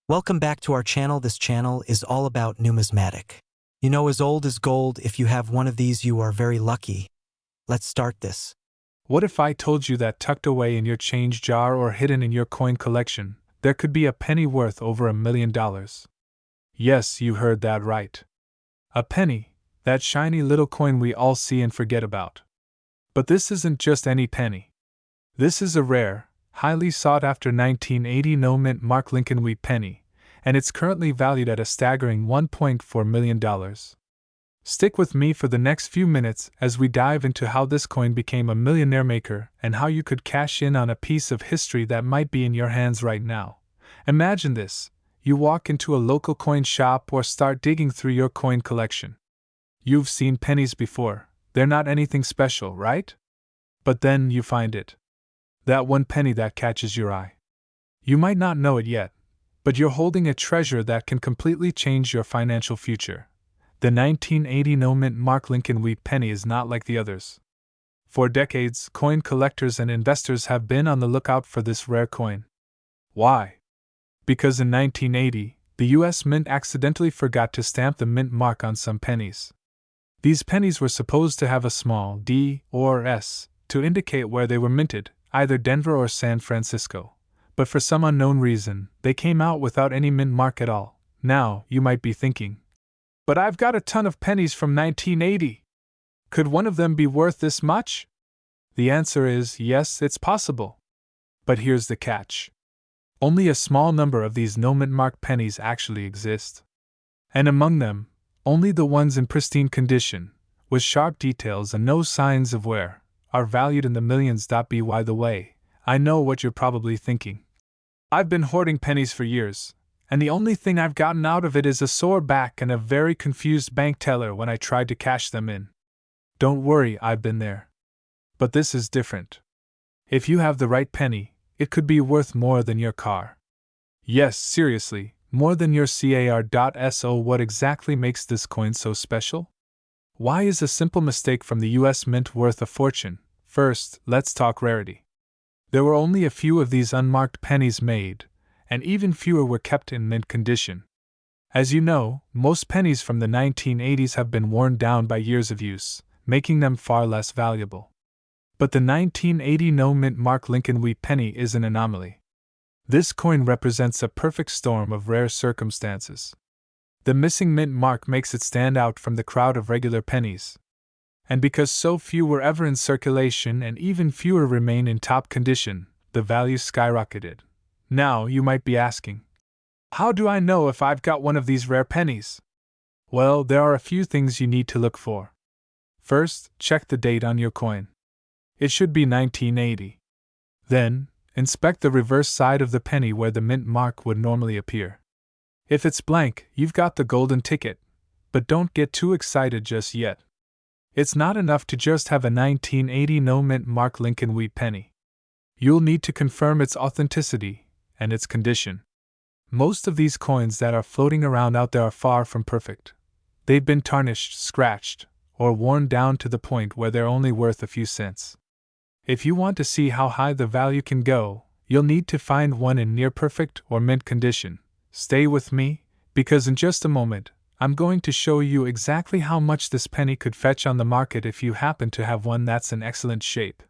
Welcome back to our channel. This channel is all about numismatic. You know, as old as gold, if you have one of these, you are very lucky. Let's start this. What if I told you that tucked away in your change jar or hidden in your coin collection, there could be a penny worth over $1 million? Yes, you heard that right. A penny, that shiny little coin we all see and forget about. But this isn't just any penny. This is a rare, highly sought-after 1980 no-mint mark Lincoln penny, and it's currently valued at a staggering $1.4 million. Stick with me for the next few minutes as we dive into how this coin became a millionaire maker and how you could cash in on a piece of history that might be in your hands right now. Imagine this: you walk into a local coin shop or start digging through your coin collection. You've seen pennies before, they're not anything special, right? But then you find it. That one penny that catches your eye. You might not know it yet, but you're holding a treasure that can completely change your financial future. The 1980 no-mint mark Lincoln penny is not like the others. For decades, coin collectors and investors have been on the lookout for this rare coin. Why? Because in 1980, the U.S. Mint accidentally forgot to stamp the mint mark on some pennies. These pennies were supposed to have a small D or S to indicate where they were minted, either Denver or San Francisco. But for some unknown reason, they came out without any mint mark at all. Now, you might be thinking, but I've got a ton of pennies from 1980. Could one of them be worth this much? The answer is yes, it's possible. But here's the catch. Only a small number of these no-mint mark pennies actually exist. And among them, only the ones in pristine condition, with sharp details and no signs of wear, are valued in the millions. By the way, I know what you're probably thinking. I've been hoarding pennies for years, and the only thing I've gotten out of it is a sore back and a very confused bank teller when I tried to cash them in. Don't worry, I've been there. But this is different. If you have the right penny, it could be worth more than your car. Yes, seriously, more than your car. So what exactly makes this coin so special? Why is a simple mistake from the US Mint worth a fortune? First, let's talk rarity. There were only a few of these unmarked pennies made, and even fewer were kept in mint condition. As you know, most pennies from the 1980s have been worn down by years of use, making them far less valuable. But the 1980 no-mint mark Lincoln penny is an anomaly. This coin represents a perfect storm of rare circumstances. The missing mint mark makes it stand out from the crowd of regular pennies. And because so few were ever in circulation and even fewer remain in top condition, the value skyrocketed. Now, you might be asking, how do I know if I've got one of these rare pennies? Well, there are a few things you need to look for. First, check the date on your coin. It should be 1980. Then, inspect the reverse side of the penny where the mint mark would normally appear. If it's blank, you've got the golden ticket, but don't get too excited just yet. It's not enough to just have a 1980 no-mint mark Lincoln penny. You'll need to confirm its authenticity and its condition. Most of these coins that are floating around out there are far from perfect. They've been tarnished, scratched, or worn down to the point where they're only worth a few cents. If you want to see how high the value can go, you'll need to find one in near perfect or mint condition. Stay with me, because in just a moment, I'm going to show you exactly how much this penny could fetch on the market if you happen to have one that's in excellent shape.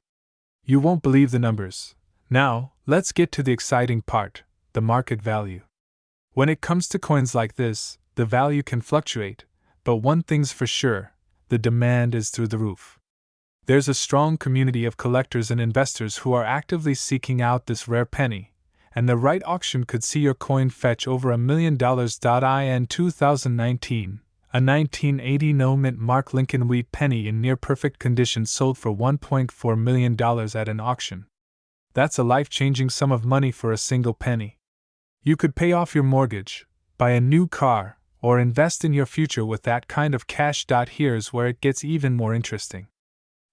You won't believe the numbers. Now, let's get to the exciting part, the market value. When it comes to coins like this, the value can fluctuate, but one thing's for sure, the demand is through the roof. There's a strong community of collectors and investors who are actively seeking out this rare penny, and the right auction could see your coin fetch over $1 million. In 2019, a 1980 no-mint mark Lincoln penny in near-perfect condition sold for $1.4 million at an auction. That's a life-changing sum of money for a single penny. You could pay off your mortgage, buy a new car, or invest in your future with that kind of cash. Here's where it gets even more interesting.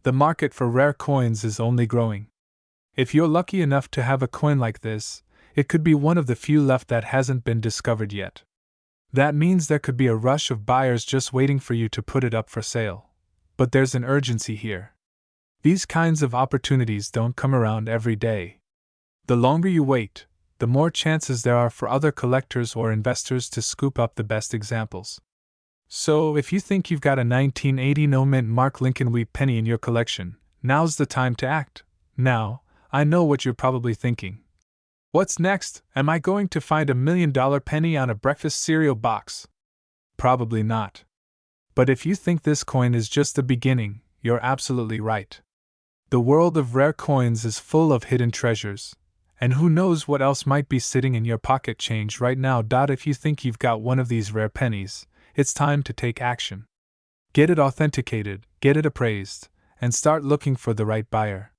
The market for rare coins is only growing. If you're lucky enough to have a coin like this, it could be one of the few left that hasn't been discovered yet. That means there could be a rush of buyers just waiting for you to put it up for sale. But there's an urgency here. These kinds of opportunities don't come around every day. The longer you wait, the more chances there are for other collectors or investors to scoop up the best examples. So, if you think you've got a 1980 no-mint mark Lincoln penny in your collection, now's the time to act. Now, I know what you're probably thinking. What's next? Am I going to find a $1 million penny on a breakfast cereal box? Probably not. But if you think this coin is just the beginning, you're absolutely right. The world of rare coins is full of hidden treasures, and who knows what else might be sitting in your pocket change right now. If you think you've got one of these rare pennies, it's time to take action. Get it authenticated, get it appraised, and start looking for the right buyer.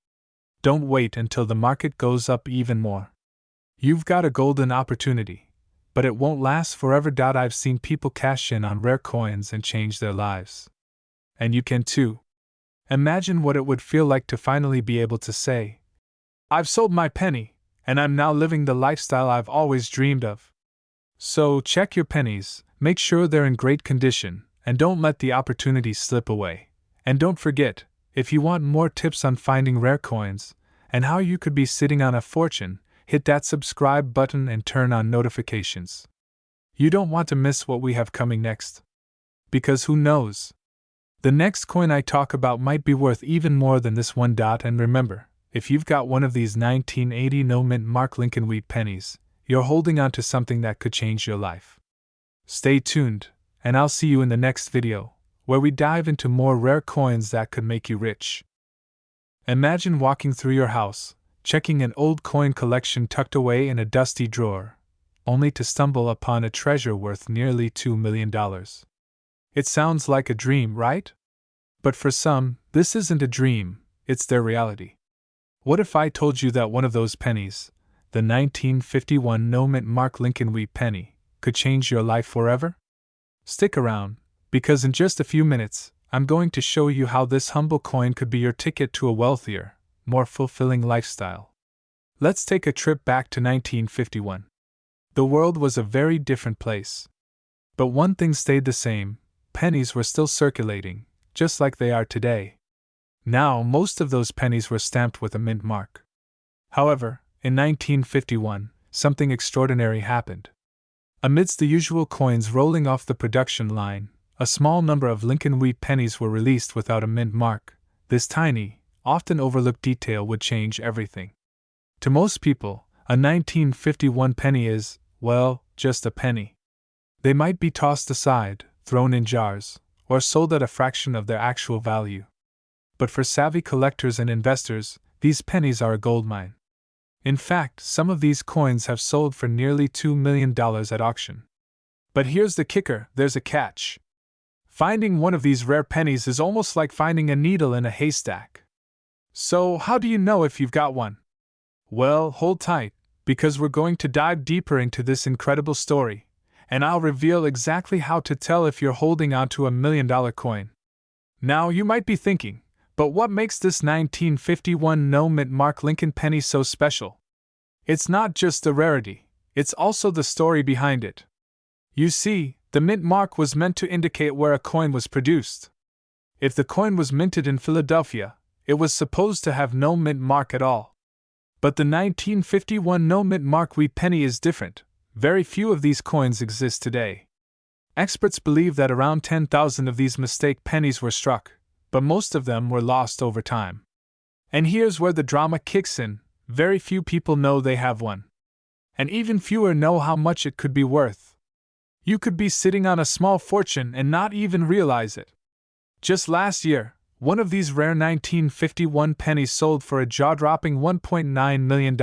Don't wait until the market goes up even more. You've got a golden opportunity, but it won't last forever. I've seen people cash in on rare coins and change their lives. And you can too. Imagine what it would feel like to finally be able to say, "I've sold my penny, and I'm now living the lifestyle I've always dreamed of." So check your pennies, make sure they're in great condition, and don't let the opportunity slip away. And don't forget, if you want more tips on finding rare coins and how you could be sitting on a fortune, hit that subscribe button and turn on notifications. You don't want to miss what we have coming next. Because who knows? The next coin I talk about might be worth even more than this one. And remember, if you've got one of these 1980 no-mint mark Lincoln pennies, you're holding on to something that could change your life. Stay tuned, and I'll see you in the next video, where we dive into more rare coins that could make you rich. Imagine walking through your house, checking an old coin collection tucked away in a dusty drawer, only to stumble upon a treasure worth nearly $2 million. It sounds like a dream, right? But for some, this isn't a dream, it's their reality. What if I told you that one of those pennies, the 1951 no-mint mark Lincoln penny, could change your life forever? Stick around, because in just a few minutes, I'm going to show you how this humble coin could be your ticket to a wealthier, more fulfilling lifestyle. Let's take a trip back to 1951. The world was a very different place. But one thing stayed the same: pennies were still circulating, just like they are today. Now, most of those pennies were stamped with a mint mark. However, in 1951, something extraordinary happened. Amidst the usual coins rolling off the production line, a small number of Lincoln pennies were released without a mint mark. This tiny, often overlooked detail would change everything. To most people, a 1951 penny is, well, just a penny. They might be tossed aside, thrown in jars, or sold at a fraction of their actual value. But for savvy collectors and investors, these pennies are a goldmine. In fact, some of these coins have sold for nearly $2 million at auction. But here's the kicker: there's a catch. Finding one of these rare pennies is almost like finding a needle in a haystack. So, how do you know if you've got one? Well, hold tight, because we're going to dive deeper into this incredible story, and I'll reveal exactly how to tell if you're holding onto a $1 million coin. Now, you might be thinking, but what makes this 1951 no-mint mark Lincoln penny so special? It's not just the rarity, it's also the story behind it. You see, the mint mark was meant to indicate where a coin was produced. If the coin was minted in Philadelphia, it was supposed to have no mint mark at all. But the 1951 no-mint mark penny is different. Very few of these coins exist today. Experts believe that around 10,000 of these mistake pennies were struck, but most of them were lost over time. And here's where the drama kicks in: very few people know they have one. And even fewer know how much it could be worth. You could be sitting on a small fortune and not even realize it. Just last year, one of these rare 1951 pennies sold for a jaw-dropping $1.9 million.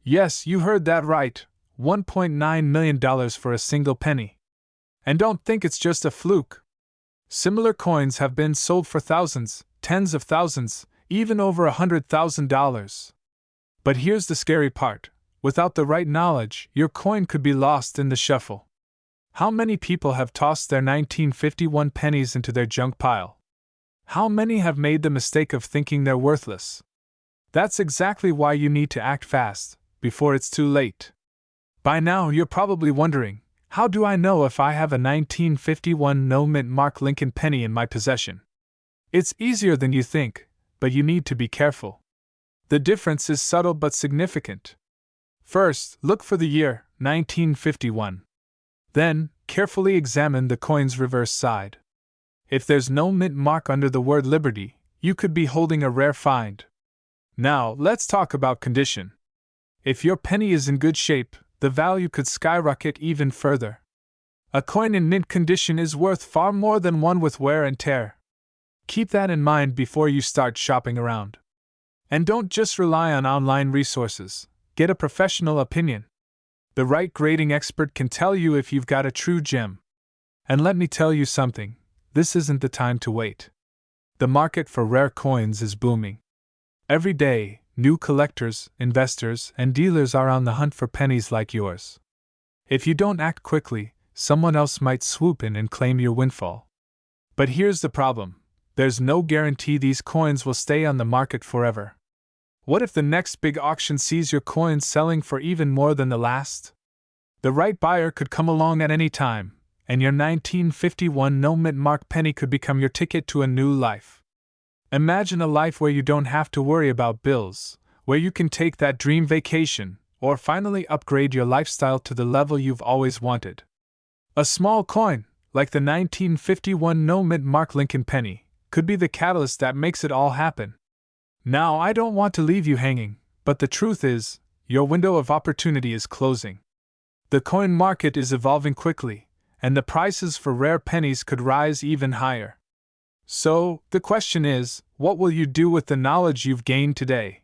Yes, you heard that right, $1.9 million for a single penny. And don't think it's just a fluke. Similar coins have been sold for thousands, tens of thousands, even over $100,000. But here's the scary part: without the right knowledge, your coin could be lost in the shuffle. How many people have tossed their 1951 pennies into their junk pile? How many have made the mistake of thinking they're worthless? That's exactly why you need to act fast, before it's too late. By now, you're probably wondering, how do I know if I have a 1951 no-mint mark Lincoln penny in my possession? It's easier than you think, but you need to be careful. The difference is subtle but significant. First, look for the year, 1951. Then, carefully examine the coin's reverse side. If there's no mint mark under the word Liberty, you could be holding a rare find. Now, let's talk about condition. If your penny is in good shape, the value could skyrocket even further. A coin in mint condition is worth far more than one with wear and tear. Keep that in mind before you start shopping around. And don't just rely on online resources. Get a professional opinion. The right grading expert can tell you if you've got a true gem. And let me tell you something, this isn't the time to wait. The market for rare coins is booming. Every day, new collectors, investors, and dealers are on the hunt for pennies like yours. If you don't act quickly, someone else might swoop in and claim your windfall. But here's the problem. There's no guarantee these coins will stay on the market forever. What if the next big auction sees your coins selling for even more than the last? The right buyer could come along at any time, and your 1951 no mint mark penny could become your ticket to a new life. Imagine a life where you don't have to worry about bills, where you can take that dream vacation, or finally upgrade your lifestyle to the level you've always wanted. A small coin, like the 1951 no mint mark Lincoln penny, could be the catalyst that makes it all happen. Now, I don't want to leave you hanging, but the truth is, your window of opportunity is closing. The coin market is evolving quickly, and the prices for rare pennies could rise even higher. So, the question is, what will you do with the knowledge you've gained today?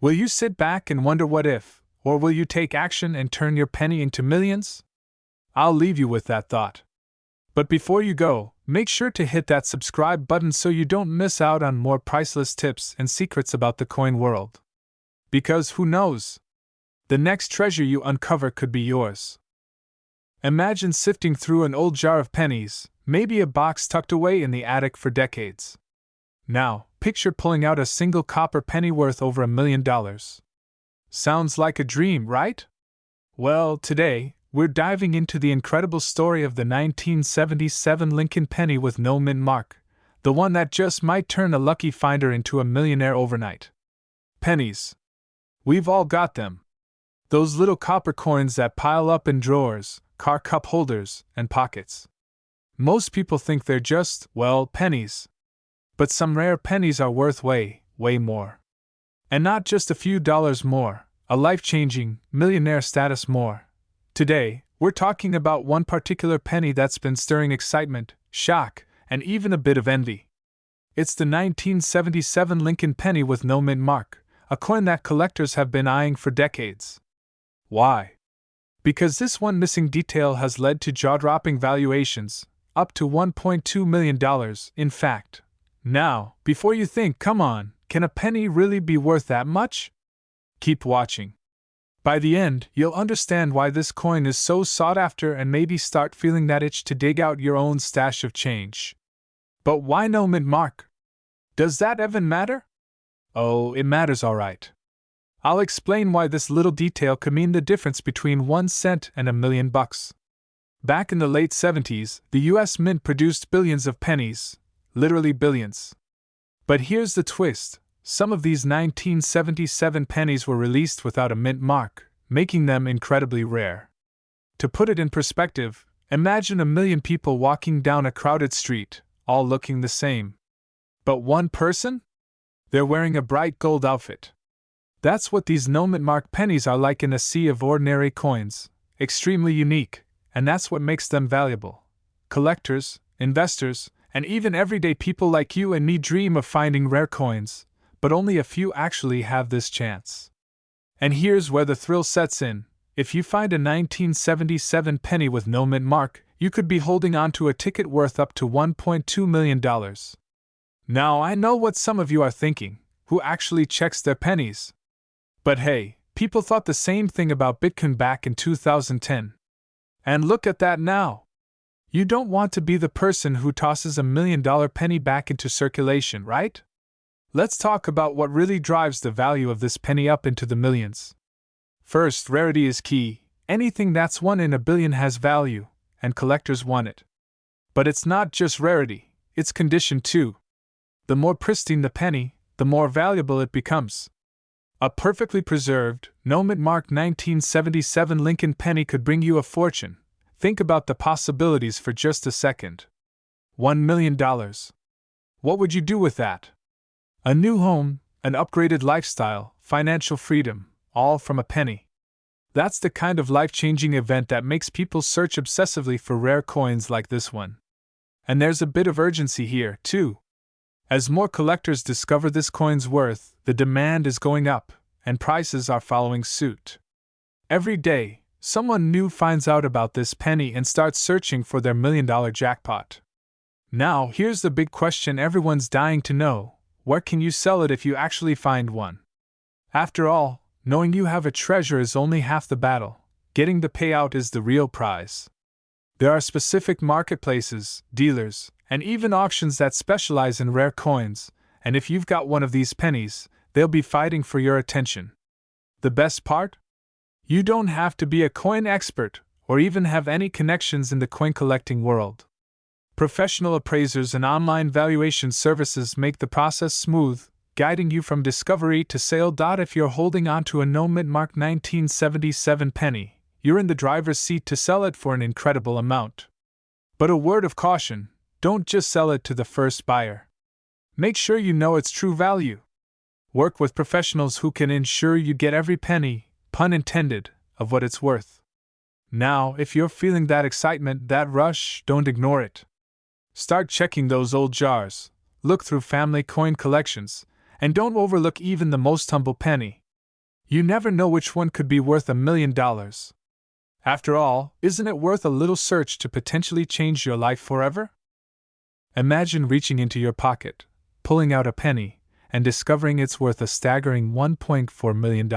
Will you sit back and wonder what if, or will you take action and turn your penny into millions? I'll leave you with that thought. But before you go, make sure to hit that subscribe button so you don't miss out on more priceless tips and secrets about the coin world. Because who knows? The next treasure you uncover could be yours. Imagine sifting through an old jar of pennies, maybe a box tucked away in the attic for decades. Now, picture pulling out a single copper penny worth over $1 million. Sounds like a dream, right? Well, today, we're diving into the incredible story of the 1977 Lincoln penny with no mint mark, the one that just might turn a lucky finder into a millionaire overnight. Pennies. We've all got them. Those little copper coins that pile up in drawers, car cup holders, and pockets. Most people think they're just, well, pennies. But some rare pennies are worth way more. And not just a few dollars more, a life-changing, millionaire status more. Today, we're talking about one particular penny that's been stirring excitement, shock, and even a bit of envy. It's the 1977 Lincoln penny with no mint mark, a coin that collectors have been eyeing for decades. Why? Because this one missing detail has led to jaw-dropping valuations, up to $1.2 million, in fact. Now, before you think, come on, can a penny really be worth that much? Keep watching. By the end, you'll understand why this coin is so sought after and maybe start feeling that itch to dig out your own stash of change. But why no mint mark? Does that even matter? Oh, it matters all right. I'll explain why this little detail could mean the difference between 1 cent and $1 million. Back in the late 70s, the US Mint produced billions of pennies, literally billions. But here's the twist. Some of these 1977 pennies were released without a mint mark, making them incredibly rare. To put it in perspective, imagine 1 million people walking down a crowded street, all looking the same. But one person? They're wearing a bright gold outfit. That's what these no mint mark pennies are like in a sea of ordinary coins, extremely unique, and that's what makes them valuable. Collectors, investors, and even everyday people like you and me dream of finding rare coins, but only a few actually have this chance. And here's where the thrill sets in. If you find a 1977 penny with no mint mark, you could be holding on to a ticket worth up to $1.2 million. Now, I know what some of you are thinking, who actually checks their pennies. But hey, people thought the same thing about Bitcoin back in 2010. And look at that now! You don't want to be the person who tosses $1 million penny back into circulation, right? Let's talk about what really drives the value of this penny up into the millions. First, rarity is key. Anything that's 1 in a billion has value, and collectors want it. But it's not just rarity, it's condition too. The more pristine the penny, the more valuable it becomes. A perfectly preserved, no-mint-marked 1977 Lincoln penny could bring you a fortune. Think about the possibilities for just a second. $1 million. What would you do with that? A new home, an upgraded lifestyle, financial freedom, all from a penny. That's the kind of life-changing event that makes people search obsessively for rare coins like this one. And there's a bit of urgency here, too. As more collectors discover this coin's worth, the demand is going up, and prices are following suit. Every day, someone new finds out about this penny and starts searching for their $1 million jackpot. Now, here's the big question everyone's dying to know: where can you sell it if you actually find one? After all, knowing you have a treasure is only half the battle. Getting the payout is the real prize. There are specific marketplaces, dealers, and even auctions that specialize in rare coins, and if you've got one of these pennies, they'll be fighting for your attention. The best part? You don't have to be a coin expert or even have any connections in the coin collecting world. Professional appraisers and online valuation services make the process smooth, guiding you from discovery to sale. If you're holding onto a no-mint-marked 1977 penny, you're in the driver's seat to sell it for an incredible amount. But a word of caution: don't just sell it to the first buyer. Make sure you know its true value. Work with professionals who can ensure you get every penny, pun intended, of what it's worth. Now, if you're feeling that excitement, that rush, don't ignore it. Start checking those old jars, look through family coin collections, and don't overlook even the most humble penny. You never know which one could be worth $1 million. After all, isn't it worth a little search to potentially change your life forever? Imagine reaching into your pocket, pulling out a penny, and discovering it's worth a staggering $1.4 million.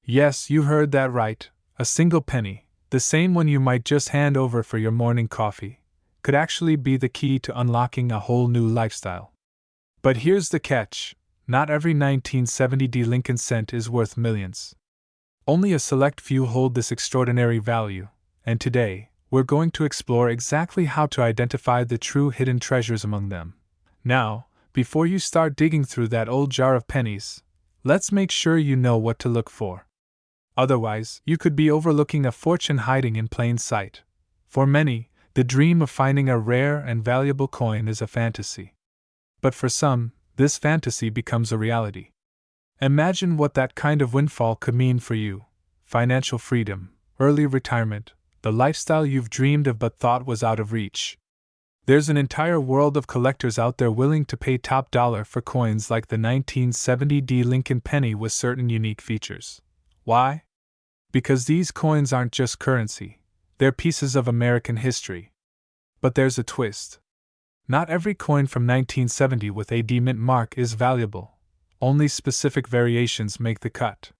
Yes, you heard that right, a single penny, the same one you might just hand over for your morning coffee, could actually be the key to unlocking a whole new lifestyle. But here's the catch: not every 1970 Lincoln cent is worth millions. Only a select few hold this extraordinary value, and today, we're going to explore exactly how to identify the true hidden treasures among them. Now, before you start digging through that old jar of pennies, let's make sure you know what to look for. Otherwise, you could be overlooking a fortune hiding in plain sight. For many, the dream of finding a rare and valuable coin is a fantasy. But for some, this fantasy becomes a reality. Imagine what that kind of windfall could mean for you: financial freedom, early retirement, the lifestyle you've dreamed of but thought was out of reach. There's an entire world of collectors out there willing to pay top dollar for coins like the 1970 Lincoln penny with certain unique features. Why? Because these coins aren't just currency, they're pieces of American history. But there's a twist. Not every coin from 1970 with a mint mark is valuable. Only specific variations make the cut.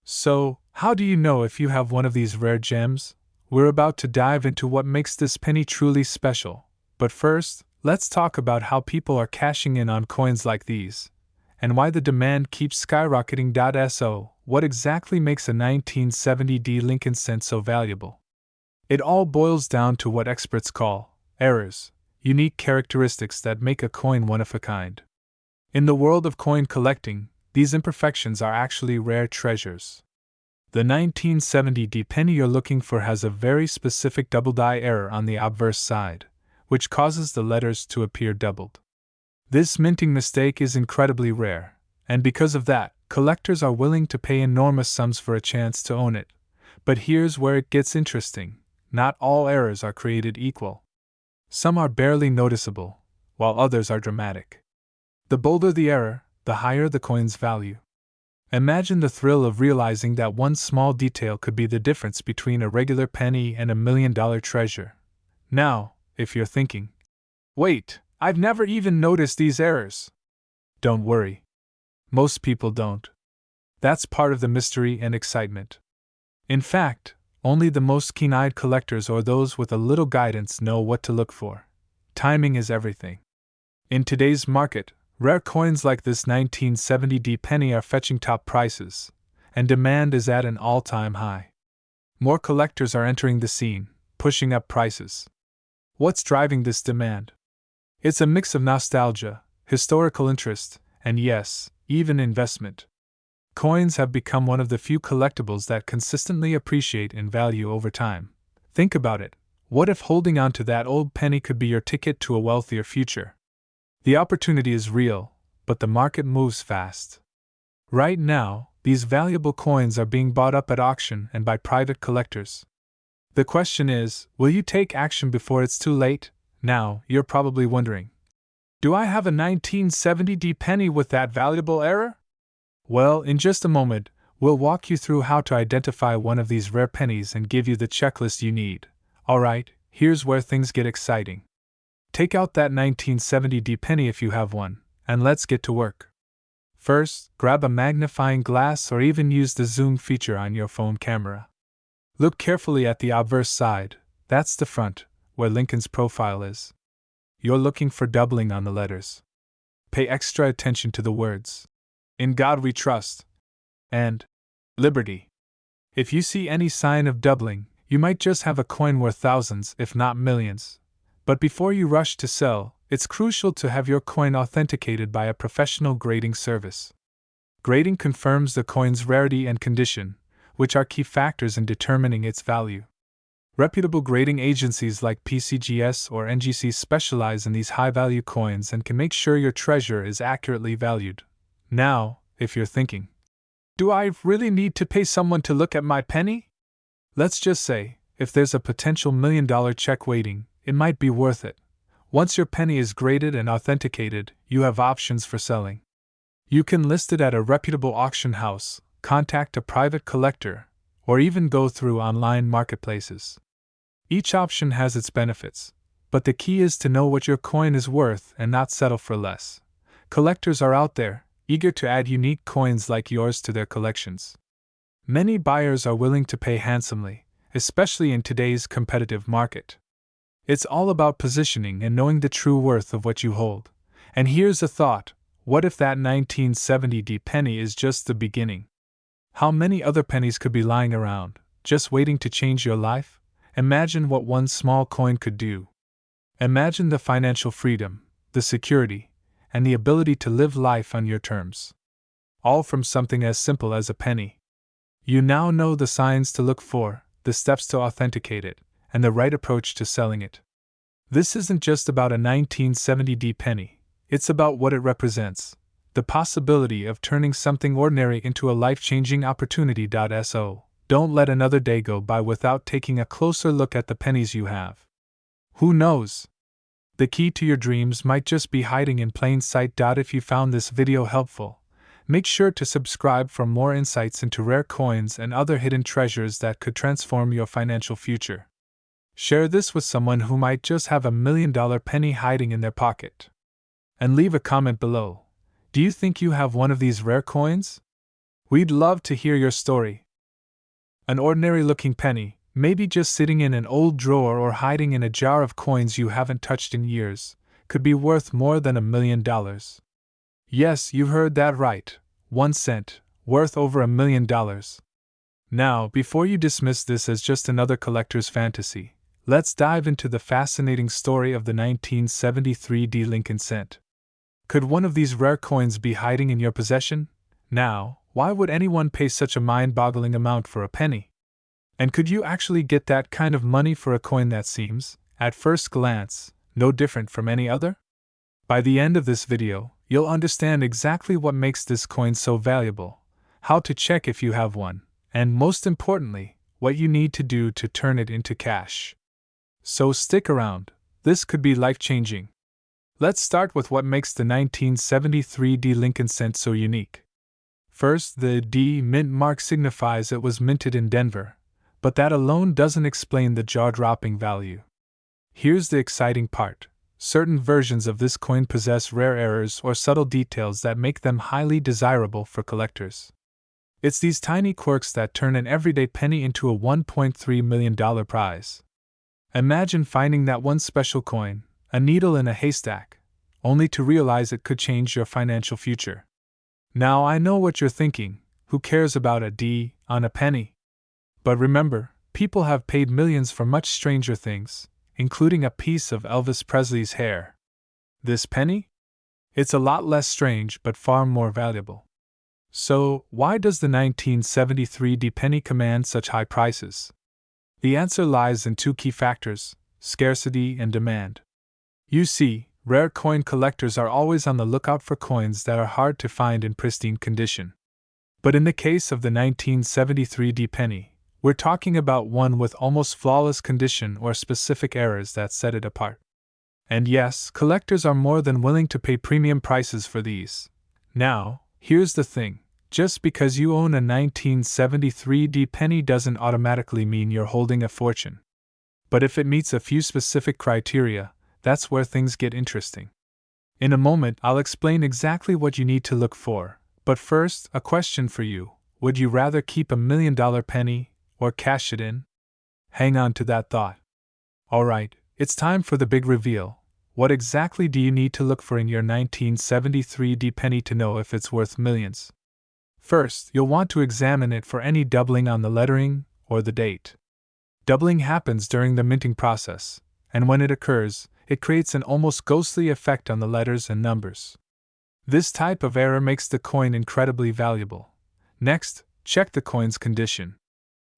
So, how do you know if you have one of these rare gems? We're about to dive into what makes this penny truly special. But first, let's talk about how people are cashing in on coins like these, and why the demand keeps skyrocketing. So, what exactly makes a 1970 Lincoln cent so valuable? It all boils down to what experts call errors, unique characteristics that make a coin one of a kind. In the world of coin collecting, these imperfections are actually rare treasures. The 1970 penny you're looking for has a very specific double-die error on the obverse side, which causes the letters to appear doubled. This minting mistake is incredibly rare, and because of that, collectors are willing to pay enormous sums for a chance to own it. But here's where it gets interesting: not all errors are created equal. Some are barely noticeable, while others are dramatic. The bolder the error, the higher the coin's value. Imagine the thrill of realizing that one small detail could be the difference between a regular penny and $1 million treasure. Now, if you're thinking, "Wait, I've never even noticed these errors." Don't worry. Most people don't. That's part of the mystery and excitement. In fact, only the most keen-eyed collectors or those with a little guidance know what to look for. Timing is everything. In today's market, rare coins like this 1970 penny are fetching top prices, and demand is at an all-time high. More collectors are entering the scene, pushing up prices. What's driving this demand? It's a mix of nostalgia, historical interest, and yes, even investment. Coins have become one of the few collectibles that consistently appreciate in value over time. Think about it. What if holding on to that old penny could be your ticket to a wealthier future? The opportunity is real, but the market moves fast. Right now, these valuable coins are being bought up at auction and by private collectors. The question is, will you take action before it's too late? Now, you're probably wondering, do I have a 1970 penny with that valuable error? Well, in just a moment, we'll walk you through how to identify one of these rare pennies and give you the checklist you need. Alright, here's where things get exciting. Take out that 1970 penny if you have one, and let's get to work. First, grab a magnifying glass or even use the zoom feature on your phone camera. Look carefully at the obverse side, that's the front, where Lincoln's profile is. You're looking for doubling on the letters. Pay extra attention to the words, "In God We Trust," and "Liberty." If you see any sign of doubling, you might just have a coin worth thousands, if not millions. But before you rush to sell, it's crucial to have your coin authenticated by a professional grading service. Grading confirms the coin's rarity and condition, which are key factors in determining its value. Reputable grading agencies like PCGS or NGC specialize in these high-value coins and can make sure your treasure is accurately valued. Now, if you're thinking, do I really need to pay someone to look at my penny? Let's just say, if there's a potential $1 million check waiting, it might be worth it. Once your penny is graded and authenticated, you have options for selling. You can list it at a reputable auction house, contact a private collector, or even go through online marketplaces. Each option has its benefits, but the key is to know what your coin is worth and not settle for less. Collectors are out there, eager to add unique coins like yours to their collections. Many buyers are willing to pay handsomely, especially in today's competitive market. It's all about positioning and knowing the true worth of what you hold. And here's a thought, what if that 1970 penny is just the beginning? How many other pennies could be lying around, just waiting to change your life? Imagine what one small coin could do. Imagine the financial freedom, the security, and the ability to live life on your terms. All from something as simple as a penny. You now know the signs to look for, the steps to authenticate it, and the right approach to selling it. This isn't just about a 1970 penny, it's about what it represents, the possibility of turning something ordinary into a life-changing opportunity. So, don't let another day go by without taking a closer look at the pennies you have. Who knows? The key to your dreams might just be hiding in plain sight. If you found this video helpful, make sure to subscribe for more insights into rare coins and other hidden treasures that could transform your financial future. Share this with someone who might just have $1 million penny hiding in their pocket. And leave a comment below. Do you think you have one of these rare coins? We'd love to hear your story. An ordinary-looking penny, maybe just sitting in an old drawer or hiding in a jar of coins you haven't touched in years, could be worth more than $1 million. Yes, you heard that right. 1 cent, worth over $1 million. Now, before you dismiss this as just another collector's fantasy, let's dive into the fascinating story of the 1973 Lincoln cent. Could one of these rare coins be hiding in your possession? Now, why would anyone pay such a mind-boggling amount for a penny? And could you actually get that kind of money for a coin that seems, at first glance, no different from any other? By the end of this video, you'll understand exactly what makes this coin so valuable, how to check if you have one, and most importantly, what you need to do to turn it into cash. So stick around, this could be life-changing. Let's start with what makes the 1973 Lincoln cent so unique. First, the D mint mark signifies it was minted in Denver, but that alone doesn't explain the jaw-dropping value. Here's the exciting part. Certain versions of this coin possess rare errors or subtle details that make them highly desirable for collectors. It's these tiny quirks that turn an everyday penny into a $1.3 million prize. Imagine finding that one special coin, a needle in a haystack, only to realize it could change your financial future. Now I know what you're thinking, who cares about a D on a penny? But remember, people have paid millions for much stranger things, including a piece of Elvis Presley's hair. This penny? It's a lot less strange but far more valuable. So, why does the 1973 D penny command such high prices? The answer lies in two key factors: scarcity and demand. You see, rare coin collectors are always on the lookout for coins that are hard to find in pristine condition. But in the case of the 1973 D penny, we're talking about one with almost flawless condition or specific errors that set it apart. And yes, collectors are more than willing to pay premium prices for these. Now, here's the thing. Just because you own a 1973 D penny doesn't automatically mean you're holding a fortune. But if it meets a few specific criteria, that's where things get interesting. In a moment, I'll explain exactly what you need to look for. But first, a question for you. Would you rather keep $1 million penny or cash it in? Hang on to that thought. Alright, it's time for the big reveal. What exactly do you need to look for in your 1973 D penny to know if it's worth millions? First, you'll want to examine it for any doubling on the lettering or the date. Doubling happens during the minting process, and when it occurs, it creates an almost ghostly effect on the letters and numbers. This type of error makes the coin incredibly valuable. Next, check the coin's condition.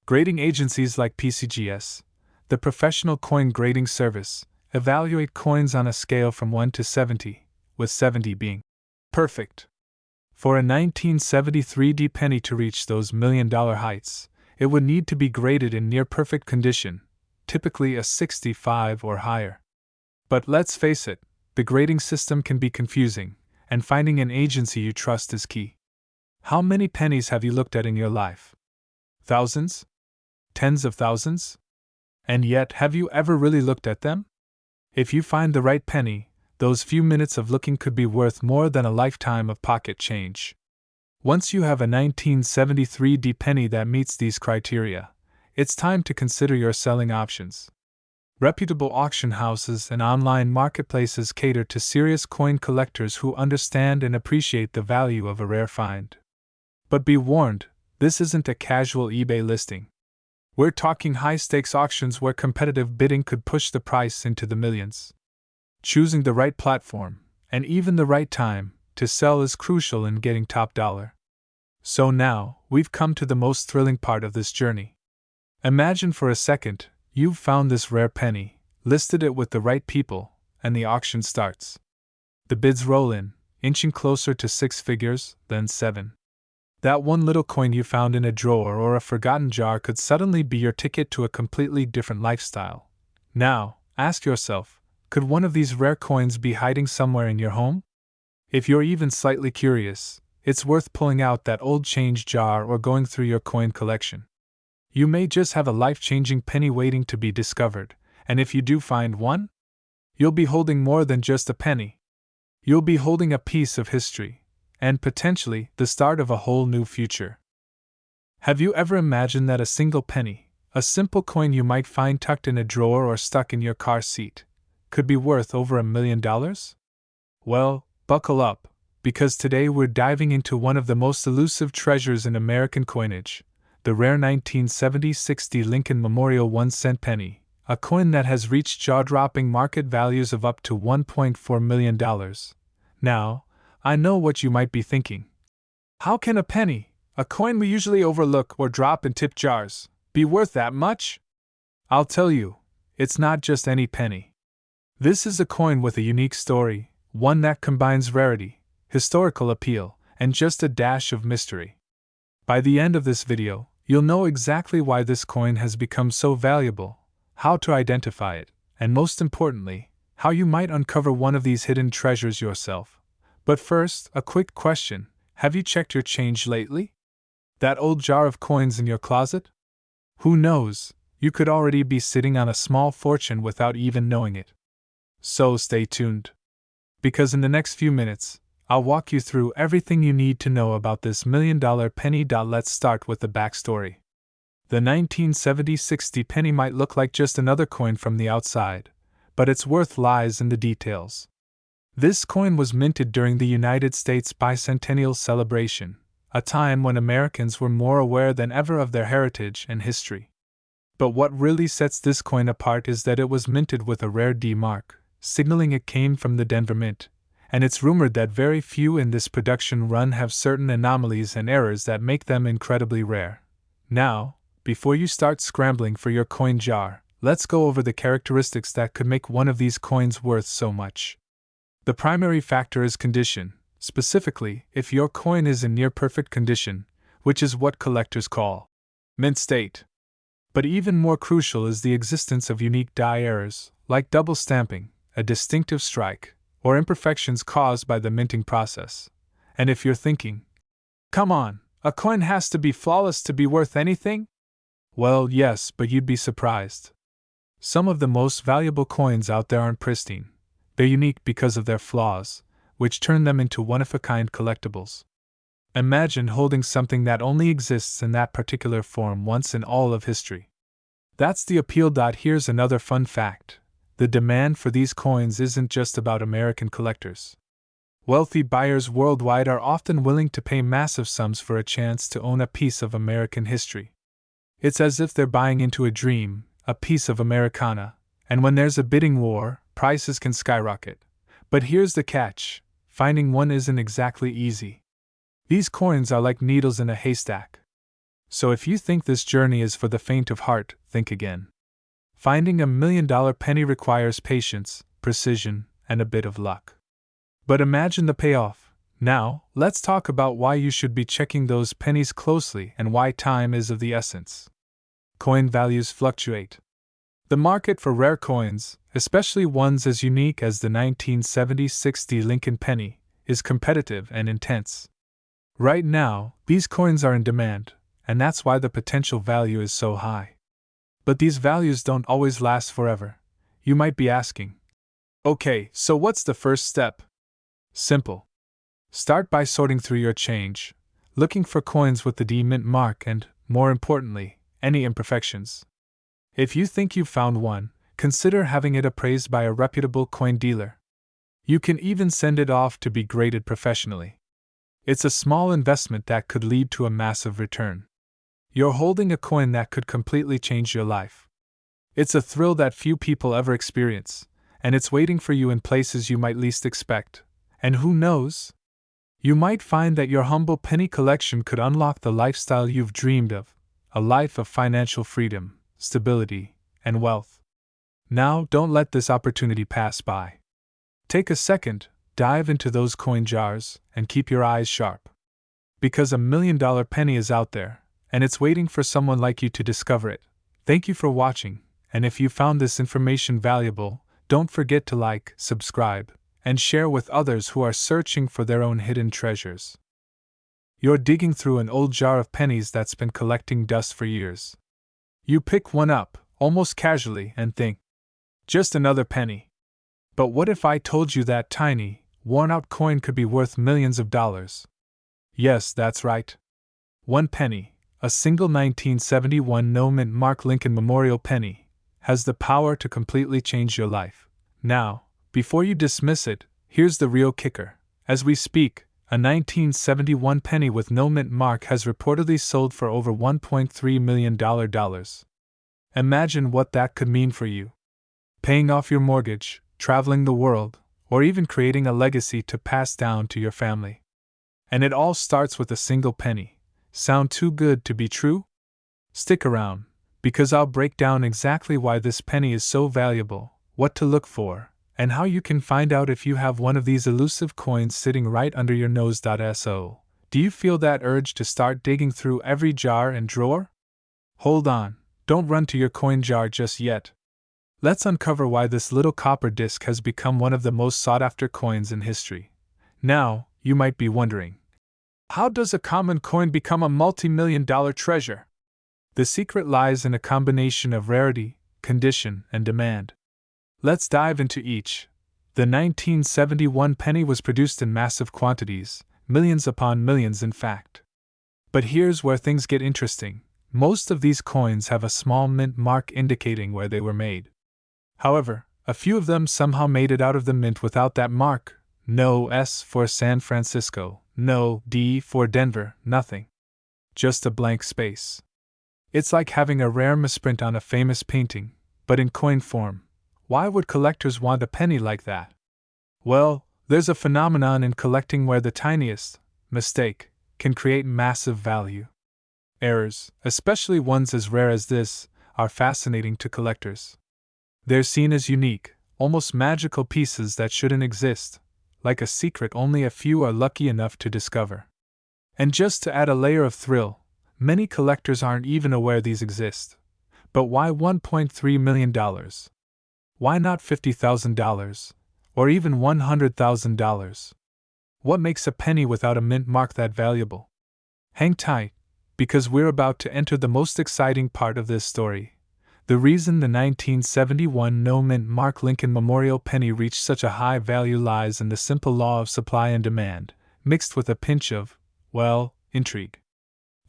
Grading agencies like PCGS, the Professional Coin Grading Service, evaluate coins on a scale from 1 to 70, with 70 being perfect. For a 1973 D penny to reach those $1 million heights, it would need to be graded in near-perfect condition, typically a 65 or higher. But let's face it, the grading system can be confusing, and finding an agency you trust is key. How many pennies have you looked at in your life? Thousands? Tens of thousands? And yet, have you ever really looked at them? If you find the right penny, those few minutes of looking could be worth more than a lifetime of pocket change. Once you have a 1973 D penny that meets these criteria, it's time to consider your selling options. Reputable auction houses and online marketplaces cater to serious coin collectors who understand and appreciate the value of a rare find. But be warned, this isn't a casual eBay listing. We're talking high-stakes auctions where competitive bidding could push the price into the millions. Choosing the right platform, and even the right time, to sell is crucial in getting top dollar. So now, we've come to the most thrilling part of this journey. Imagine for a second, you've found this rare penny, listed it with the right people, and the auction starts. The bids roll in, inching closer to 6 figures, then 7. That one little coin you found in a drawer or a forgotten jar could suddenly be your ticket to a completely different lifestyle. Now, ask yourself, could one of these rare coins be hiding somewhere in your home? If you're even slightly curious, it's worth pulling out that old change jar or going through your coin collection. You may just have a life-changing penny waiting to be discovered, and if you do find one, you'll be holding more than just a penny. You'll be holding a piece of history, and potentially the start of a whole new future. Have you ever imagined that a single penny, a simple coin you might find tucked in a drawer or stuck in your car seat, could be worth over $1 million? Well, buckle up, because today we're diving into one of the most elusive treasures in American coinage, the rare 1976 Lincoln Memorial 1-cent penny, a coin that has reached jaw-dropping market values of up to $1.4 million. Now, I know what you might be thinking. How can a penny, a coin we usually overlook or drop in tip jars, be worth that much? I'll tell you, it's not just any penny. This is a coin with a unique story, one that combines rarity, historical appeal, and just a dash of mystery. By the end of this video, you'll know exactly why this coin has become so valuable, how to identify it, and most importantly, how you might uncover one of these hidden treasures yourself. But first, a quick question: have you checked your change lately? That old jar of coins in your closet? Who knows, you could already be sitting on a small fortune without even knowing it. So stay tuned. Because in the next few minutes, I'll walk you through everything you need to know about this $1 million penny. Let's start with the backstory. The 1976 penny might look like just another coin from the outside, but its worth lies in the details. This coin was minted during the United States Bicentennial celebration, a time when Americans were more aware than ever of their heritage and history. But what really sets this coin apart is that it was minted with a rare D mark, signaling it came from the Denver Mint, and it's rumored that very few in this production run have certain anomalies and errors that make them incredibly rare. Now, before you start scrambling for your coin jar, let's go over the characteristics that could make one of these coins worth so much. The primary factor is condition, specifically if your coin is in near-perfect condition, which is what collectors call mint state. But even more crucial is the existence of unique die errors, like double stamping, a distinctive strike, or imperfections caused by the minting process. And if you're thinking, come on, a coin has to be flawless to be worth anything? Well, yes, but you'd be surprised. Some of the most valuable coins out there aren't pristine. They're unique because of their flaws, which turn them into one-of-a-kind collectibles. Imagine holding something that only exists in that particular form once in all of history. That's the appeal. Here's another fun fact. The demand for these coins isn't just about American collectors. Wealthy buyers worldwide are often willing to pay massive sums for a chance to own a piece of American history. It's as if they're buying into a dream, a piece of Americana, and when there's a bidding war, prices can skyrocket. But here's the catch: finding one isn't exactly easy. These coins are like needles in a haystack. So if you think this journey is for the faint of heart, think again. Finding $1 million penny requires patience, precision, and a bit of luck. But imagine the payoff. Now, let's talk about why you should be checking those pennies closely and why time is of the essence. Coin values fluctuate. The market for rare coins, especially ones as unique as the 1970-60 Lincoln penny, is competitive and intense. Right now, these coins are in demand, and that's why the potential value is so high. But these values don't always last forever. You might be asking, okay, so what's the first step? Simple. Start by sorting through your change, looking for coins with the D mint mark and, more importantly, any imperfections. If you think you've found one, consider having it appraised by a reputable coin dealer. You can even send it off to be graded professionally. It's a small investment that could lead to a massive return. You're holding a coin that could completely change your life. It's a thrill that few people ever experience, and it's waiting for you in places you might least expect. And who knows? You might find that your humble penny collection could unlock the lifestyle you've dreamed of, a life of financial freedom, stability, and wealth. Now, don't let this opportunity pass by. Take a second, dive into those coin jars, and keep your eyes sharp. Because $1 million penny is out there, and it's waiting for someone like you to discover it. Thank you for watching, and if you found this information valuable, don't forget to like, subscribe, and share with others who are searching for their own hidden treasures. You're digging through an old jar of pennies that's been collecting dust for years. You pick one up, almost casually, and think, just another penny. But what if I told you that tiny, worn-out coin could be worth millions of dollars? Yes, that's right. One penny, a single 1971 no-mint mark Lincoln Memorial penny, has the power to completely change your life. Now, before you dismiss it, here's the real kicker. As we speak, a 1971 penny with no mint mark has reportedly sold for over $1.3 million. Imagine what that could mean for you. Paying off your mortgage, traveling the world, or even creating a legacy to pass down to your family. And it all starts with a single penny. Sound too good to be true? Stick around, because I'll break down exactly why this penny is so valuable, what to look for, and how you can find out if you have one of these elusive coins sitting right under your nose. So, do you feel that urge to start digging through every jar and drawer? Hold on, don't run to your coin jar just yet. Let's uncover why this little copper disc has become one of the most sought-after coins in history. Now, you might be wondering, how does a common coin become a multi-million-dollar treasure? The secret lies in a combination of rarity, condition, and demand. Let's dive into each. The 1971 penny was produced in massive quantities, millions upon millions in fact. But here's where things get interesting. Most of these coins have a small mint mark indicating where they were made. However, a few of them somehow made it out of the mint without that mark. No S for San Francisco, no D for Denver, nothing. Just a blank space. It's like having a rare misprint on a famous painting, but in coin form. Why would collectors want a penny like that? Well, There's a phenomenon in collecting where the tiniest mistake can create massive value. Errors, especially ones as rare as this, are fascinating to collectors. They're seen as unique, almost magical pieces that shouldn't exist, like a secret only a few are lucky enough to discover. And just to add a layer of thrill, many collectors aren't even aware these exist. But why $1.3 million? Why not $50,000? Or even $100,000? What makes a penny without a mint mark that valuable? Hang tight, because we're about to enter the most exciting part of this story. The reason the 1971 no mint mark Lincoln Memorial Penny reached such a high value lies in the simple law of supply and demand, mixed with a pinch of, well, intrigue.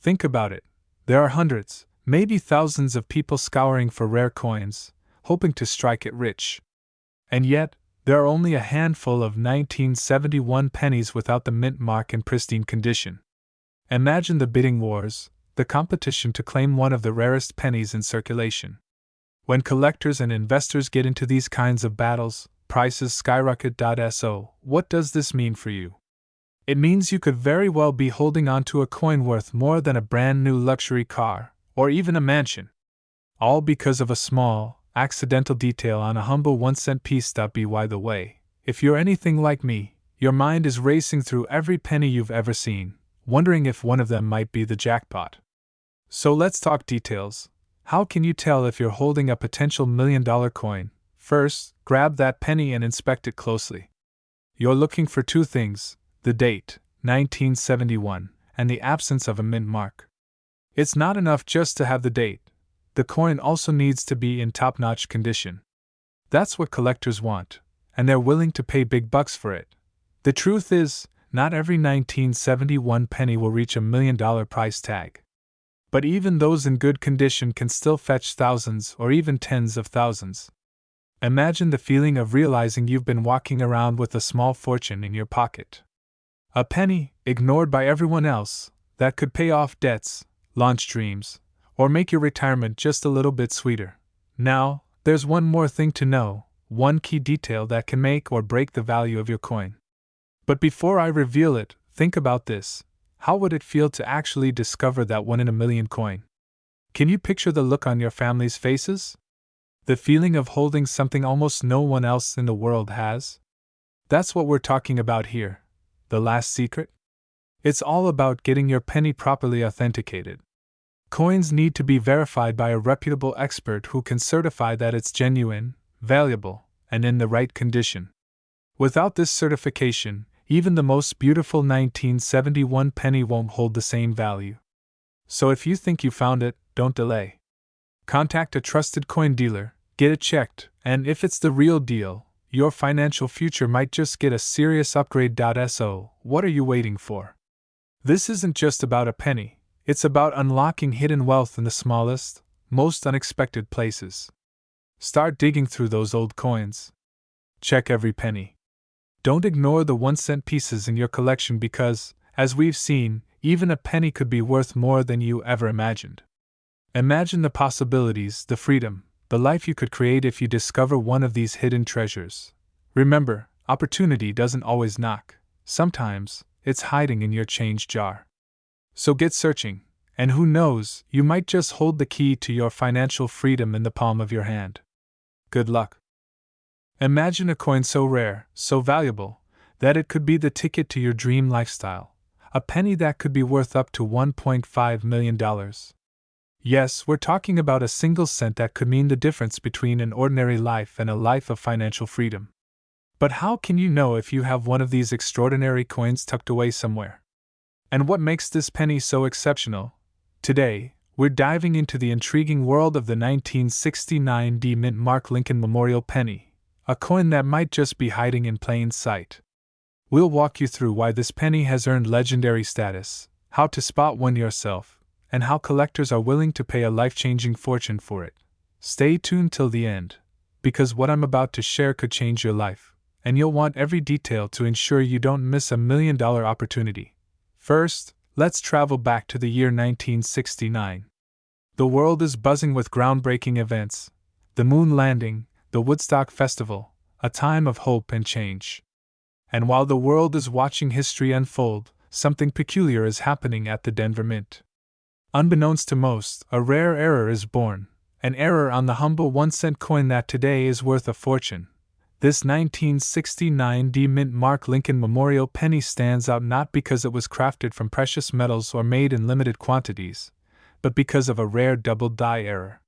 Think about it. There are hundreds, maybe thousands of people scouring for rare coins, hoping to strike it rich. And yet, there are only a handful of 1971 pennies without the mint mark in pristine condition. Imagine the bidding wars, the competition to claim one of the rarest pennies in circulation. When collectors and investors get into these kinds of battles, prices skyrocket. So, what does this mean for you? It means you could very well be holding on to a coin worth more than a brand new luxury car, or even a mansion. All because of a small, accidental detail on a humble 1-cent piece. By the way, if you're anything like me, your mind is racing through every penny you've ever seen, wondering if one of them might be the jackpot. So let's talk details. How can you tell if you're holding a potential $1 million coin? First, grab that penny and inspect it closely. You're looking for two things: the date, 1971, and the absence of a mint mark. It's not enough just to have the date. The coin also needs to be in top-notch condition. That's what collectors want, and they're willing to pay big bucks for it. The truth is, not every 1971 penny will reach $1 million price tag. But even those in good condition can still fetch thousands or even tens of thousands. Imagine the feeling of realizing you've been walking around with a small fortune in your pocket. A penny, ignored by everyone else, that could pay off debts, launch dreams, or make your retirement just a little bit sweeter. Now, there's one more thing to know, one key detail that can make or break the value of your coin. But before I reveal it, think about this. How would it feel to actually discover that 1 in a million coin? Can you picture the look on your family's faces? The feeling of holding something almost no one else in the world has? That's what we're talking about here. The last secret? It's all about getting your penny properly authenticated. Coins need to be verified by a reputable expert who can certify that it's genuine, valuable, and in the right condition. Without this certification, even the most beautiful 1971 penny won't hold the same value. So if you think you found it, don't delay. Contact a trusted coin dealer, get it checked, and if it's the real deal, your financial future might just get a serious upgrade. So, what are you waiting for? This isn't just about a penny, it's about unlocking hidden wealth in the smallest, most unexpected places. Start digging through those old coins. Check every penny. Don't ignore the 1-cent pieces in your collection because, as we've seen, even a penny could be worth more than you ever imagined. Imagine the possibilities, the freedom, the life you could create if you discover one of these hidden treasures. Remember, opportunity doesn't always knock. Sometimes, it's hiding in your change jar. So get searching, and who knows, you might just hold the key to your financial freedom in the palm of your hand. Good luck. Imagine a coin so rare, so valuable, that it could be the ticket to your dream lifestyle. A penny that could be worth up to $1.5 million. Yes, we're talking about a single cent that could mean the difference between an ordinary life and a life of financial freedom. But how can you know if you have one of these extraordinary coins tucked away somewhere? And what makes this penny so exceptional? Today, we're diving into the intriguing world of the 1969 D mint mark Lincoln Memorial Penny. A coin that might just be hiding in plain sight. We'll walk you through why this penny has earned legendary status, how to spot one yourself, and how collectors are willing to pay a life-changing fortune for it. Stay tuned till the end, because what I'm about to share could change your life, and you'll want every detail to ensure you don't miss a $1 million opportunity. First, let's travel back to the year 1969. The world is buzzing with groundbreaking events: the moon landing, the Woodstock Festival, a time of hope and change. And while the world is watching history unfold, something peculiar is happening at the Denver Mint. Unbeknownst to most, a rare error is born, an error on the humble 1-cent coin that today is worth a fortune. This 1969 D Mint Mark Lincoln Memorial Penny stands out not because it was crafted from precious metals or made in limited quantities, but because of a rare double die error.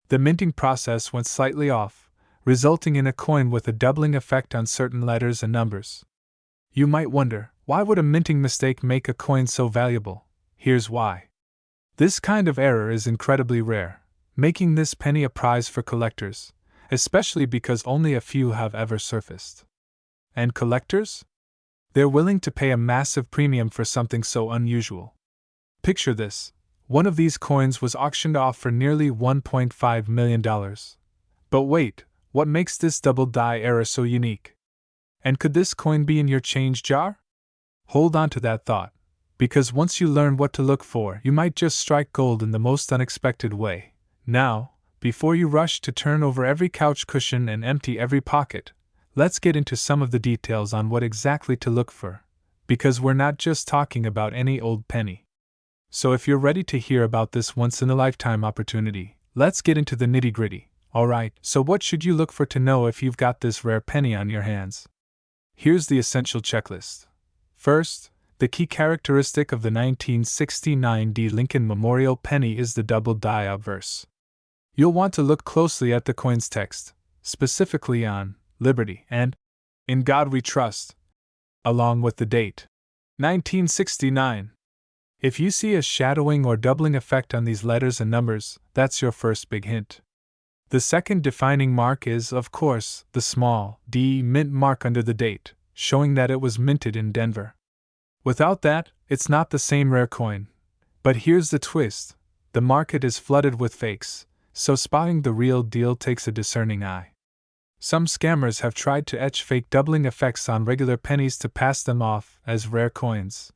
The minting process went slightly off, resulting in a coin with a doubling effect on certain letters and numbers. You might wonder, why would a minting mistake make a coin so valuable? Here's why. This kind of error is incredibly rare, making this penny a prize for collectors, especially because only a few have ever surfaced. And collectors? They're willing to pay a massive premium for something so unusual. Picture this. One of these coins was auctioned off for nearly $1.5 million. But wait, what makes this double die error so unique? And could this coin be in your change jar? Hold on to that thought, because once you learn what to look for, you might just strike gold in the most unexpected way. Now, before you rush to turn over every couch cushion and empty every pocket, let's get into some of the details on what exactly to look for, because we're not just talking about any old penny. So if you're ready to hear about this once-in-a-lifetime opportunity, let's get into the nitty-gritty. Alright, so what should you look for to know if you've got this rare penny on your hands? Here's the essential checklist. First, the key characteristic of the 1969 D Lincoln Memorial Penny is the double die obverse. You'll want to look closely at the coin's text, specifically on Liberty and In God We Trust, along with the date, 1969. If you see a shadowing or doubling effect on these letters and numbers, that's your first big hint. The second defining mark is, of course, the small D mint mark under the date, showing that it was minted in Denver. Without that, it's not the same rare coin. But here's the twist: the market is flooded with fakes, so spotting the real deal takes a discerning eye. Some scammers have tried to etch fake doubling effects on regular pennies to pass them off as rare coins.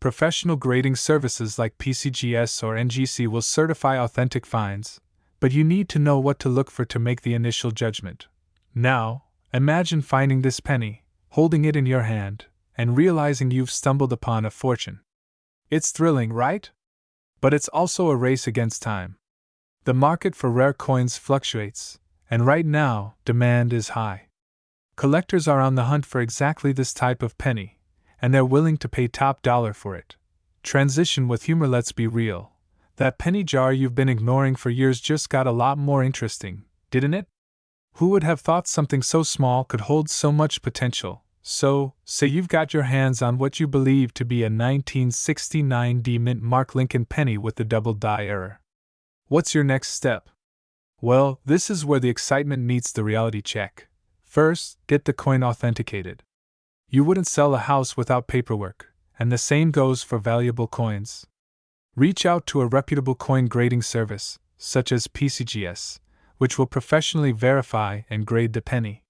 Professional grading services like PCGS or NGC will certify authentic finds, but you need to know what to look for to make the initial judgment. Now, imagine finding this penny, holding it in your hand, and realizing you've stumbled upon a fortune. It's thrilling, right? But it's also a race against time. The market for rare coins fluctuates, and right now, demand is high. Collectors are on the hunt for exactly this type of penny, and they're willing to pay top dollar for it. Transition with humor, let's be real. That penny jar you've been ignoring for years just got a lot more interesting, didn't it? Who would have thought something so small could hold so much potential? So, say you've got your hands on what you believe to be a 1969 D Mint Mark Lincoln penny with the double die error. What's your next step? Well, this is where the excitement meets the reality check. First, get the coin authenticated. You wouldn't sell a house without paperwork, and the same goes for valuable coins. Reach out to a reputable coin grading service, such as PCGS, which will professionally verify and grade the penny.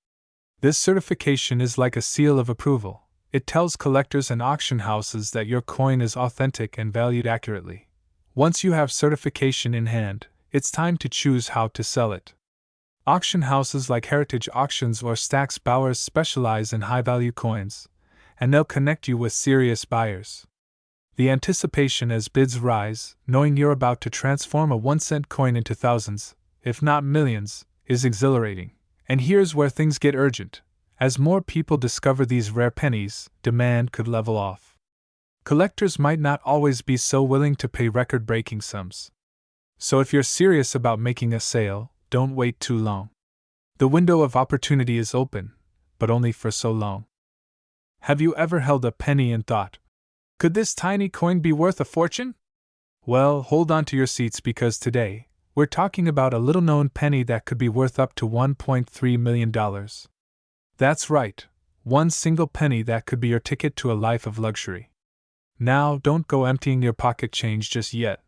This certification is like a seal of approval. It tells collectors and auction houses that your coin is authentic and valued accurately. Once you have certification in hand, it's time to choose how to sell it. Auction houses like Heritage Auctions or Stack's Bowers specialize in high-value coins, and they'll connect you with serious buyers. The anticipation as bids rise, knowing you're about to transform a 1-cent coin into thousands, if not millions, is exhilarating. And here's where things get urgent. As more people discover these rare pennies, demand could level off. Collectors might not always be so willing to pay record-breaking sums. So if you're serious about making a sale, don't wait too long. The window of opportunity is open, but only for so long. Have you ever held a penny and thought, could this tiny coin be worth a fortune? Well, hold on to your seats, because today, we're talking about a little-known penny that could be worth up to $1.3 million. That's right, one single penny that could be your ticket to a life of luxury. Now, don't go emptying your pocket change just yet.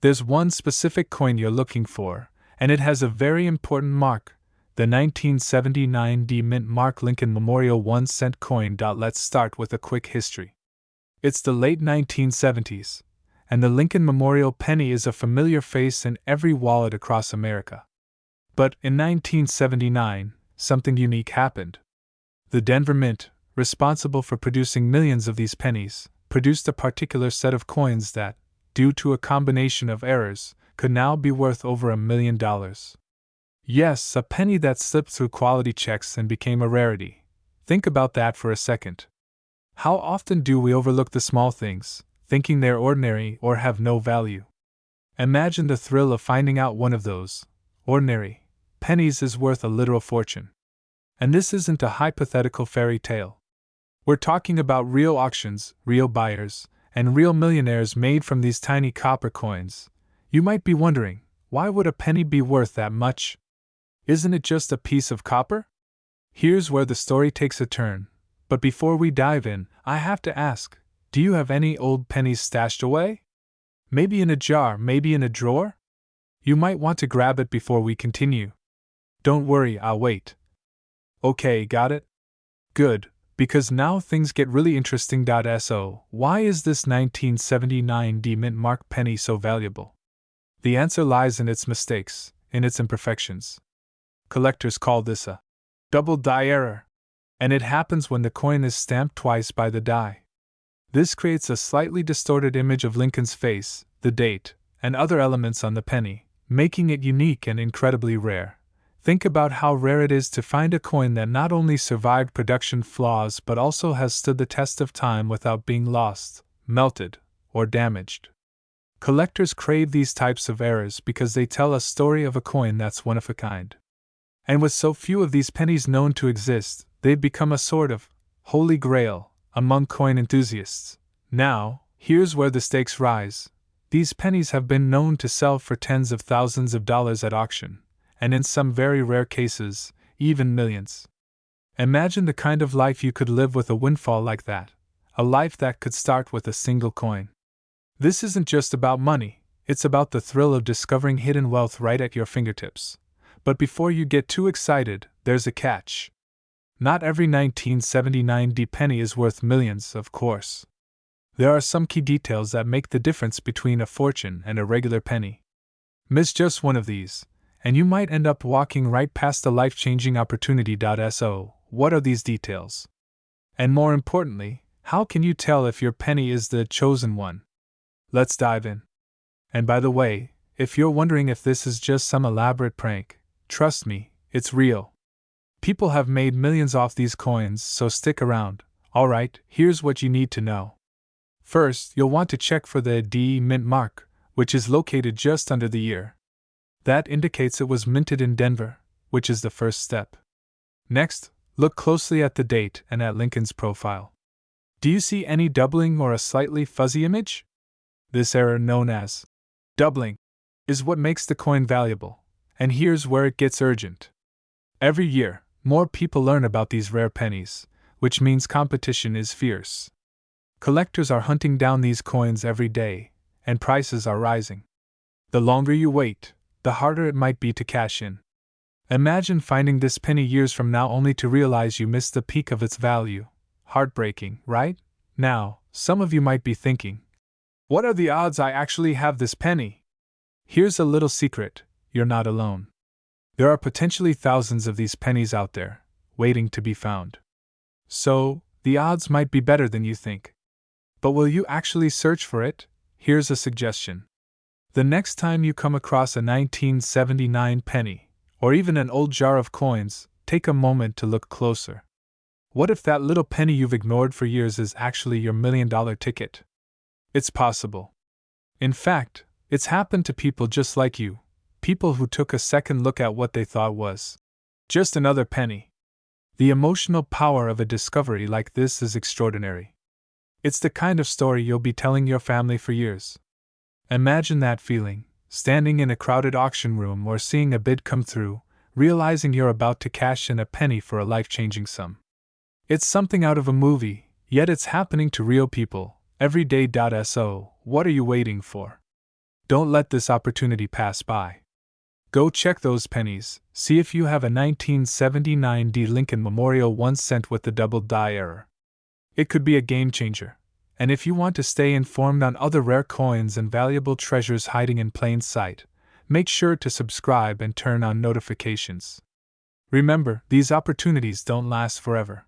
There's one specific coin you're looking for, and it has a very important mark, the 1979 D Mint Mark Lincoln Memorial 1-cent coin. Let's start with a quick history. It's the late 1970s, and the Lincoln Memorial Penny is a familiar face in every wallet across America. But in 1979, something unique happened. The Denver Mint, responsible for producing millions of these pennies, produced a particular set of coins that, due to a combination of errors, could now be worth over $1 million. Yes, a penny that slipped through quality checks and became a rarity. Think about that for a second. How often do we overlook the small things, thinking they're ordinary or have no value? Imagine the thrill of finding out one of those ordinary pennies is worth a literal fortune. And this isn't a hypothetical fairy tale. We're talking about real auctions, real buyers, and real millionaires made from these tiny copper coins. You might be wondering, why would a penny be worth that much? Isn't it just a piece of copper? Here's where the story takes a turn. But before we dive in, I have to ask, do you have any old pennies stashed away? Maybe in a jar, maybe in a drawer? You might want to grab it before we continue. Don't worry, I'll wait. Okay, got it? Good, because now things get really interesting. So, why is this 1979 D mint mark penny so valuable? The answer lies in its mistakes, in its imperfections. Collectors call this a double die error, and it happens when the coin is stamped twice by the die. This creates a slightly distorted image of Lincoln's face, the date, and other elements on the penny, making it unique and incredibly rare. Think about how rare it is to find a coin that not only survived production flaws but also has stood the test of time without being lost, melted, or damaged. Collectors crave these types of errors because they tell a story of a coin that's one of a kind. And with so few of these pennies known to exist, they've become a sort of holy grail among coin enthusiasts. Now, here's where the stakes rise. These pennies have been known to sell for tens of thousands of dollars at auction, and in some very rare cases, even millions. Imagine the kind of life you could live with a windfall like that, a life that could start with a single coin. This isn't just about money, it's about the thrill of discovering hidden wealth right at your fingertips. But before you get too excited, there's a catch. Not every 1979 D penny is worth millions, of course. There are some key details that make the difference between a fortune and a regular penny. Miss just one of these, and you might end up walking right past a life-changing opportunity. So, what are these details? And more importantly, how can you tell if your penny is the chosen one? Let's dive in. And by the way, if you're wondering if this is just some elaborate prank, trust me, it's real. People have made millions off these coins, so stick around. Alright, here's what you need to know. First, you'll want to check for the D mint mark, which is located just under the year. That indicates it was minted in Denver, which is the first step. Next, look closely at the date and at Lincoln's profile. Do you see any doubling or a slightly fuzzy image? This error, known as doubling, is what makes the coin valuable, and here's where it gets urgent. Every year, more people learn about these rare pennies, which means competition is fierce. Collectors are hunting down these coins every day, and prices are rising. The longer you wait, the harder it might be to cash in. Imagine finding this penny years from now only to realize you missed the peak of its value. Heartbreaking, right? Now, some of you might be thinking, what are the odds I actually have this penny? Here's a little secret, you're not alone. There are potentially thousands of these pennies out there, waiting to be found. So, the odds might be better than you think. But will you actually search for it? Here's a suggestion. The next time you come across a 1979 penny, or even an old jar of coins, take a moment to look closer. What if that little penny you've ignored for years is actually your $1 million ticket? It's possible. In fact, it's happened to people just like you, people who took a second look at what they thought was just another penny. The emotional power of a discovery like this is extraordinary. It's the kind of story you'll be telling your family for years. Imagine that feeling, standing in a crowded auction room or seeing a bid come through, realizing you're about to cash in a penny for a life-changing sum. It's something out of a movie, yet it's happening to real people, every day. So, what are you waiting for? Don't let this opportunity pass by. Go check those pennies, see if you have a 1979 D Lincoln Memorial 1 cent with the double die error. It could be a game changer. And if you want to stay informed on other rare coins and valuable treasures hiding in plain sight, make sure to subscribe and turn on notifications. Remember, these opportunities don't last forever.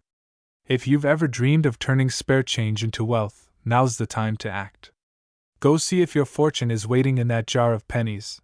If you've ever dreamed of turning spare change into wealth, now's the time to act. Go see if your fortune is waiting in that jar of pennies.